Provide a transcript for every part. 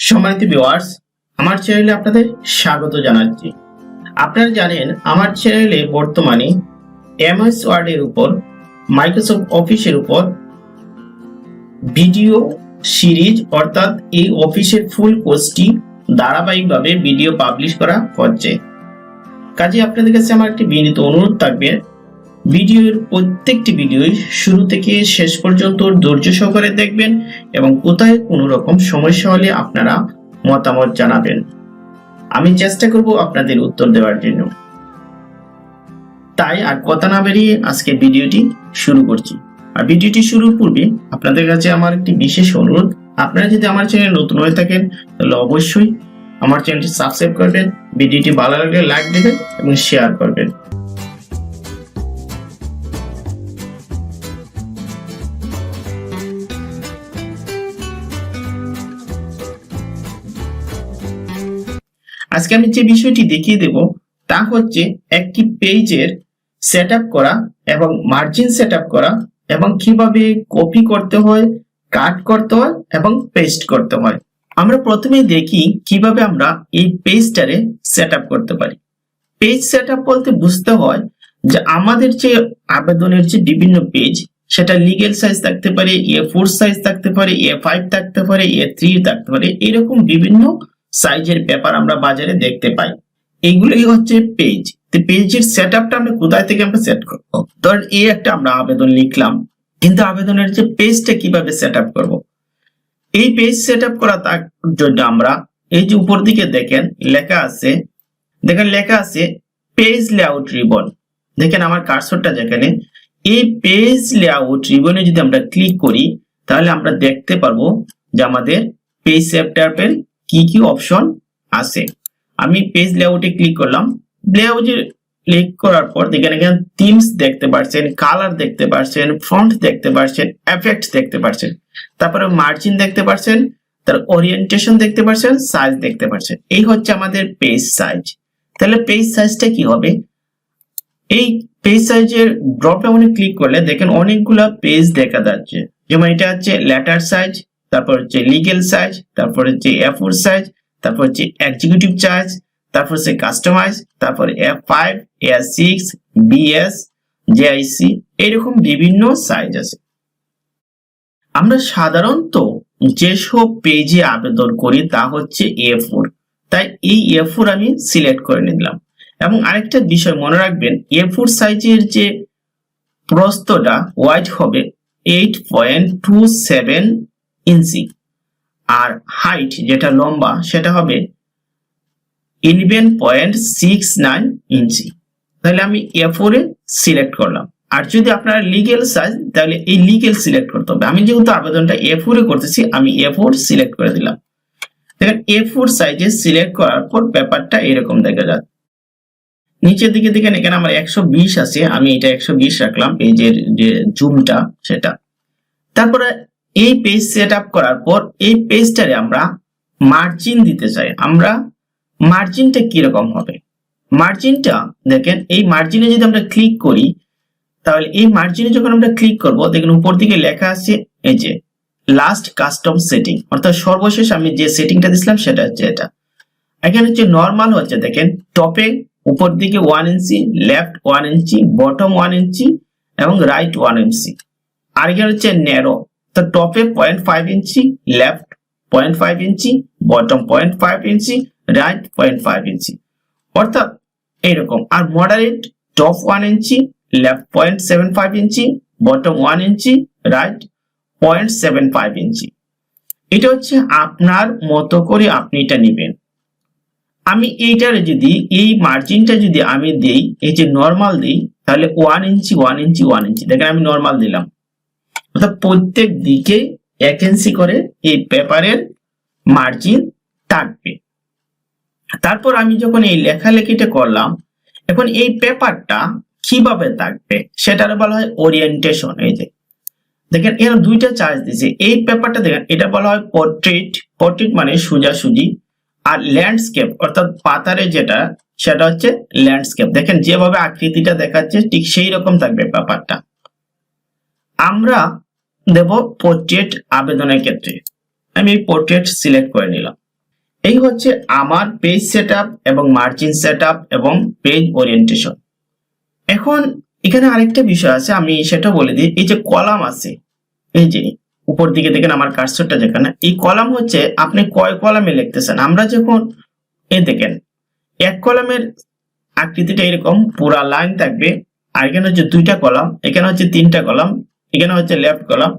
সম্মানিত ভিউয়ার্স, আমার চ্যানেলে আপনাদের স্বাগত জানাচ্ছি। আপনারা জানেন আমার চ্যানেলে বর্তমানে এমএস ওয়ার্ডের উপর, মাইক্রোসফট অফিসের উপর ভিডিও সিরিজ অর্থাৎ এই অফিসের ফুল কোর্সটি ধারাবাহিকভাবে ভিডিও পাবলিশ করা হচ্ছে। কাজে আপনাদের কাছে আমার একটি বিনীত অনুরোধ থাকবে, ভিডিওর প্রত্যেকটি ভিডিওই শুরু থেকে শেষ পর্যন্ত ধৈর্য সহকারে দেখবেন এবং কোথায় কোনো রকম সমস্যা হলে আপনারা মতামত জানাবেন। আমি চেষ্টা করব আপনাদের উত্তর দেওয়ার জন্য। তাই আর কথা না বেরিয়ে আজকে ভিডিওটি শুরু করছি। আর ভিডিওটি শুরুর পূর্বে আপনাদের কাছে আমার একটি বিশেষ অনুরোধ, আপনারা যদি আমার চ্যানেলে নতুন হয়ে থাকেন তাহলে অবশ্যই আমার চ্যানেলটি সাবস্ক্রাইব করবেন, ভিডিওটি ভালো লাগলে লাইক দেবেন এবং শেয়ার করবেন। আজকে আমি যে বিষয়টি দেখিয়ে দেব তা হচ্ছে একটি পেজের সেটআপ করা এবং মার্জিন সেটআপ করা এবং কিভাবে কপি করতে হয়, কাট করতে হয় এবং পেস্ট করতে হয়। আমরা প্রথমে দেখি কিভাবে আমরা এই পেজটারে সেটআপ করতে পারি। পেজ সেটআপ বলতে বুঝতে হয় যে আমাদের যে আবেদনের যে বিভিন্ন পেজ, সেটা লিগ্যাল সাইজ থাকতে পারে, A4 সাইজ থাকতে পারে, A5 থাকতে পারে, A3 থাকতে পারে, এরকম বিভিন্ন সাইজের পেপার আমরা বাজারে দেখতে পাই। এইগুলোই হচ্ছে পেজ। তো পেজের সেটআপটা আমরা কোথায় থেকে আমরা সেট করব? ধরেন এই একটা আমরা আবেদন লিখলাম, কিন্তু আবেদনের যে পেজটা কিভাবে সেটআপ করব? এই পেজ সেটআপ করা তার জন্য আমরা এই যে উপর দিকে দেখেন লেখা আছে পেজ লেআউট রিবন। দেখেন আমার কার্সরটা যেখানে, এই পেজ লেআউট রিবনে যদি আমরা ক্লিক করি তাহলে আমরা দেখতে পারবো যে আমাদের পেজ সেটআপের কি কি অপশন আছে। আমি পেজ লেআউটে ক্লিক করলাম। লেআউটে ক্লিক করার পর দেখেন এখানে থিমস দেখতে পাচ্ছেন, কালার দেখতে পাচ্ছেন, ফন্ট দেখতে পাচ্ছেন, এফেক্ট দেখতে পাচ্ছেন, তারপরে মার্জিন দেখতে পাচ্ছেন, তার ওরিয়েন্টেশন দেখতে পাচ্ছেন, সাইজ দেখতে পাচ্ছেন। এই হচ্ছে আমাদের পেজ সাইজ। তাহলে পেজ সাইজটা কি হবে? এই পেজ সাইজের ড্রপ ডাউনে ক্লিক করলে দেখেন অনেকগুলা পেজ দেখা যাচ্ছে। যেমন এটা হচ্ছে লেটার সাইজ, তারপর হচ্ছে লিগ্যাল সাইজ, তারপর হচ্ছে A4 সাইজ, তারপর হচ্ছে এক্সিকিউটিভ সাইজ, তারপর হচ্ছে কাস্টমাইজ, তারপর A5, A6, BS, JIC, এরকম বিভিন্ন সাইজ আছে। আমরা সাধারণত যেসব পেজে আবেদন করি তা হচ্ছে A4, তাই এই A4 আমি সিলেক্ট করে নিলাম। এবং আরেকটা বিষয় মনে রাখবেন, A4 সাইজের যে প্রস্থটা ওয়াইড হবে 8.27 ইঞ্চি আর হাইট যেটা লম্বা সেটা হবে 11.69 ইঞ্চি। তাহলে আমি A4 এ সিলেক্ট করলাম। আর যদি আপনারা লিগ্যাল সাইজ, তাহলে এই লিগ্যাল সিলেক্ট করতে হবে। আমি যেহেতু আবেদনটা A4 এ করতেছি, আমি A4 সিলেক্ট করে দিলাম। দেখেন A4 সাইজে সিলেক্ট করার পর পেপারটা এরকম দেখা যাচ্ছে। নিচের দিকে দেখেন এখানে আমার 120 আছে, আমি এটা 120 রাখলাম, পেজের যে জুমটা সেটা। তারপরে এই পেজ সেটআপ করার পর এই পেজটারে আমরা মার্জিন দিতে চাই। আমরা মার্জিনটা কিরকম হবে? মার্জিনটা দেখেন, এই মার্জিনে যদি আমরা ক্লিক করি তাহলে এই মার্জিনে যখন আমরা ক্লিক করব দেখেন উপর দিকে লেখা আছে এই যে লাস্ট কাস্টম সেটিং, অর্থাৎ সর্বশেষ আমি যে সেটিংটা দিছিলাম সেটা হচ্ছে এটা। এখানে হচ্ছে নরমাল হচ্ছে দেখেন টপে উপর দিকে 1 ইঞ্চি, লেফট 1 ইঞ্চি, বটম 1 ইঞ্চি এবং রাইট 1 ইঞ্চি। আর এখানে হচ্ছে ন্যারো, তো টপে 0.5 ইঞ্চি, লেফট 0.5 ইঞ্চি, বটম 0.5 ইঞ্চি, রাইট 0.5 ইঞ্চি, অর্থাৎ এরকম। আর মডারেট টপ 1 ইঞ্চি, লেফট 0.75 ইঞ্চি, বটম 1 ইঞ্চি, রাইট 0.75 ইঞ্চি। এটা হচ্ছে আপনার মতো করে আপনি এটা নেবেন। আমি এইটার যদি এই মার্জিনটা যদি আমি দেই, এই যে নরমাল দিই, তাহলে 1 ইঞ্চি 1 ইঞ্চি 1 ইঞ্চি, দেখেন আমি নরমাল দিলাম, অর্থাৎ প্রত্যেক দিকে 1 ইঞ্চি করে এই পেপারের মার্জিন থাকবে। তারপর আমি যখন এই লেখালেখিটা করলাম, এখন এই পেপারটা কিভাবে থাকবে সেটার বলা হয় ওরিয়েন্টেশন। এই যে দেখেন এর দুইটা চার্জ দিয়েছে। এই পেপারটা দেখেন এটা বলা হয় পোর্ট্রেট, পোর্ট্রেট মানে সোজাসুজি, আর ল্যান্ডস্কেপ অর্থাৎ পাতারে যেটা সেটা হচ্ছে ল্যান্ডস্কেপ। দেখেন যেভাবে আকৃতিটা দেখাচ্ছে ঠিক সেই রকম থাকবে পেপারটা। আমরা দেব পোর্ট্রেট আবেদনের ক্ষেত্রে। আমি এই পোর্ট্রেট সিলেক্ট করে নিলাম। এই হচ্ছে আমার পেজ সেটআপ এবং মার্জিন সেটআপ এবং পেজ ওরিয়েন্টেশন। এখন এখানে আরেকটা বিষয় আছে, আমি সেটা বলে দিই। এই যে কলাম আছে, এই যে উপর দিকে দেখেন আমার কার্সরটা যেখানে, এই কলাম হচ্ছে আপনি কয় কলামে লিখতেছেন। আমরা যখন এই দেখেন এক কলামের আকৃতিটা এরকম পুরা লাইন থাকবে, আর এখানে হচ্ছে দুইটা কলাম, এখানে হচ্ছে তিনটা কলাম, এখানে হচ্ছে লেফট কলাম।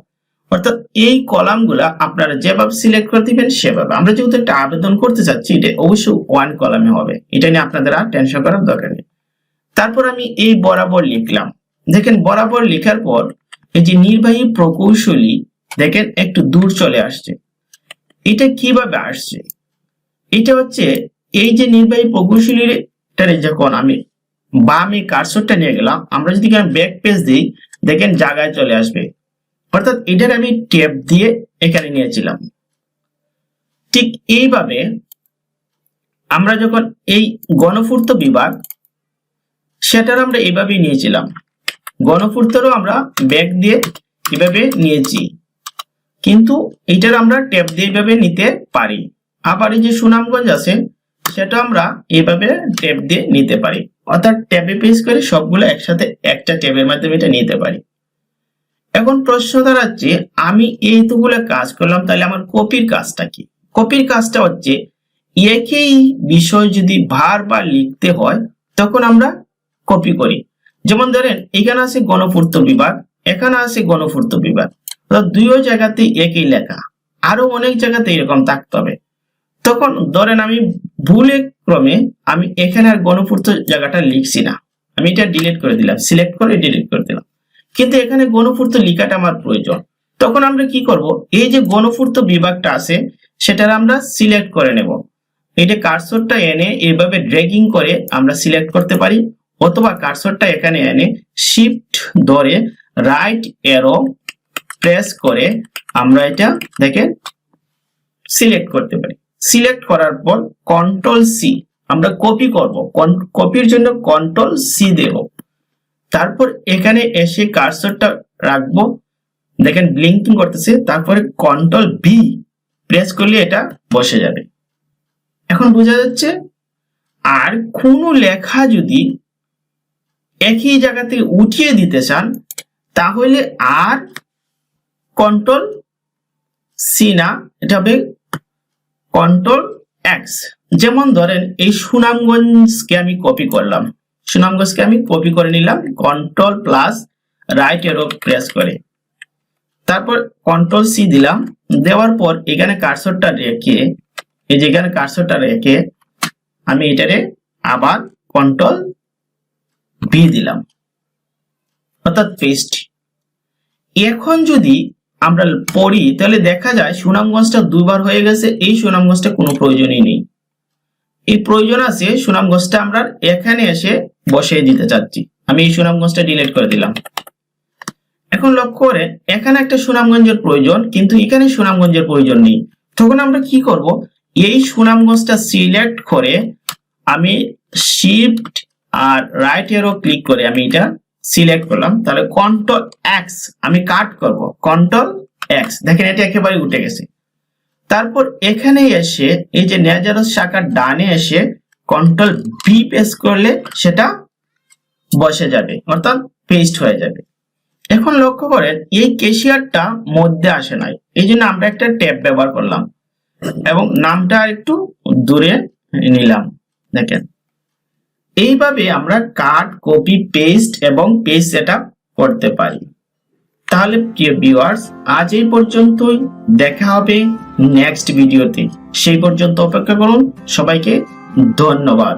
অর্থাৎ এই কলামগুলা আপনারা যেভাবে সিলেক্ট করে দিবেন সেভাবে। আমরা যেহেতু একটা আবেদন করতে চাচ্ছি, এটা অবশ্যই ওয়ান কলামে হবে, এটা নিয়ে আপনাদের আর টেনশন করার দরকার নেই। তারপর আমি এই বরাবর লিখলাম। দেখেন বরাবর লেখার পর এই যে নির্বাহী প্রকৌশলী দেখেন একটু দূর চলে আসছে। এটা কিভাবে আসছে? এটা হচ্ছে এই যে নির্বাহী প্রকৌশলীটারে যখন আমি বামে কার্সরটা নিয়ে গেলাম, আমরা যদি ব্যাক পেজ দিই দেখেন জায়গায় চলে আসবে। অর্থাৎ এটার আমি ট্যাব দিয়ে এখানে নিয়েছিলাম। ঠিক এইভাবে আমরা যখন এই গণপূর্ত বিভাগ সেটার আমরা এভাবেই নিয়েছিলাম, গণপূর্তেরও আমরা ব্যাক দিয়ে এভাবে নিয়েছি, কিন্তু এটার আমরা ট্যাব দিয়ে এভাবে নিতে পারি। আবার এই যে সুনামগঞ্জ আছে সেটা আমরা এভাবে ট্যাব দিয়ে নিতে পারি। অর্থাৎ ট্যাবে পেজ করে সবগুলো একসাথে একটা ট্যাবের মাধ্যমে এটা নিতে পারি। এখন প্রশ্ন দাঁড়াচ্ছে, আমি এইগুলো কাজ করলাম, তাহলে আমার কপির কাজটা কি? কপির কাজটা হচ্ছে একই বিষয় যদি বারবার লিখতে হয় তখন আমরা কপি করি। যেমন ধরেন এখানে আছে গণপূর্ত বিভাগ, এখানে আছে গণপূর্ত বিভাগ, দুইও জায়গাতে একই লেখা, আরো অনেক জায়গাতে এরকম থাকতে হবে। তখন ধরেন আমি ভুলে ক্রমে আমি এখানে আর গণপূর্ত জায়গাটা লিখছি না, আমি এটা ডিলিট করে দিলাম, সিলেক্ট করে ডিলিট করে দিলাম, কিন্তু এখানে গণপূর্ত লেখাটা আমার প্রয়োজন। তখন আমরা কি করব, এই যে গণপূর্ত বিভাগটা আছে সেটার আমরা সিলেক্ট করে নেব। এটা কার্সরটা এনে এইভাবে ড্র্যাগিং করে আমরা সিলেক্ট করতে পারি, অথবা কার্সরটা এখানে এনে শিফট ধরে রাইট অ্যারো প্রেস করে আমরা এটা দেখেন সিলেক্ট করতে পারি। সিলেক্ট করার পর কন্ট্রোল সি আমরা কপি করব, কপির জন্য কন্ট্রোল সি দেব। তারপর এখানে এসে কার্সরটা রাখবো, দেখেন ব্লিঙ্কিং করতেছে, তারপরে কন্ট্রোল ভি প্রেস করলে এটা বসে যাবে। এখন বোঝা যাচ্ছে। আর কোনো লেখা যদি একই জায়গা থেকে উঠিয়ে দিতে চান তাহলে আর কন্ট্রোল সি না, এটা হবে কন্ট্রোল এক্স। যেমন ধরেন এই সুনামগঞ্জকে আমি কপি করলাম, সুনামগঞ্জকে আমি কপি করে নিলাম control plus right arrow press করে, তারপর কন্ট্রোল সি দিলাম। দেওয়ার পর এখানে কার্সরটা রেখে, এই যে এখানে কার্সরটা রেখে আমি এটারে আবার কন্ট্রোল ভি দিলাম, অর্থাৎ পেস্ট। এখন যদি আমরা পড়ি তাহলে দেখা যায় সুনামগঞ্জটা দুবার হয়ে গেছে, এই সুনামগঞ্জটা কোনো প্রয়োজনই নেই। এই প্রয়োজন আছে সুনামগঞ্জটা আমরা এখানে এসে বসিয়ে দিতে চাচ্ছি, আমি এই সুনামগঞ্জটা ডিলিট করে দিলাম। এখন লক্ষ্য করে এখানে একটা সুনামগঞ্জের প্রয়োজন, কিন্তু এখানে সুনামগঞ্জের প্রয়োজন নেই। তখন আমরা কি করব, এই সুনামগঞ্জটা সিলেক্ট করে আমি শিফট আর রাইট অ্যারো ক্লিক করে আমি এটা সিলেক্ট করলাম, তাহলে কন্ট্রোল এক্স আমি কাট করব, কন্ট্রোল এক্স, দেখেন এটা একেবারে উঠে গেছে। তারপর এখানে এসে এই যে নেজারস শাখার ডানে এসে কন্ট্রোল ভি প্রেস করলে সেটা বসে যাবে, অর্থাৎ পেস্ট হয়ে যাবে। এখন লক্ষ্য করেন এই ক্যাশিয়ারটা মধ্যে আসে নাই, এই জন্য আমরা একটা ট্যাব ব্যবহার করলাম এবং নামটা একটু দূরে নিলাম। দেখেন এইভাবে আমরা কাট, কপি, পেস্ট এবং পেজ সেটআপ করতে পারি। তাহলে প্রিয় ভিউয়ার্স, আজ এই পর্যন্তই, দেখা হবে নেক্সট ভিডিওতে। সেই পর্যন্ত অপেক্ষা করুন। সবাইকে ধন্যবাদ।